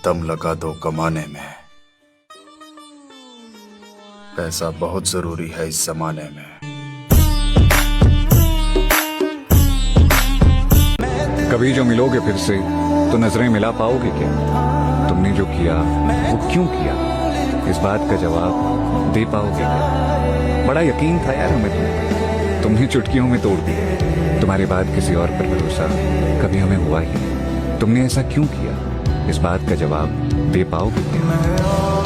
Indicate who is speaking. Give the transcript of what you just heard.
Speaker 1: दम लगा दो कमाने में। पैसा बहुत जरूरी है इस जमाने में।
Speaker 2: कभी जो मिलोगे फिर से तो नजरें मिला पाओगे क्या? तुमने जो किया वो क्यों किया, इस बात का जवाब दे पाओगे क्या? बड़ा यकीन था यार हमें, तुमने चुटकियों में तोड़ दिया। तुम्हारे बाद किसी और पर भरोसा कभी हमें हुआ ही नहीं। तुमने ऐसा क्यों किया, इस बात का जवाब दे पाओगे क्या?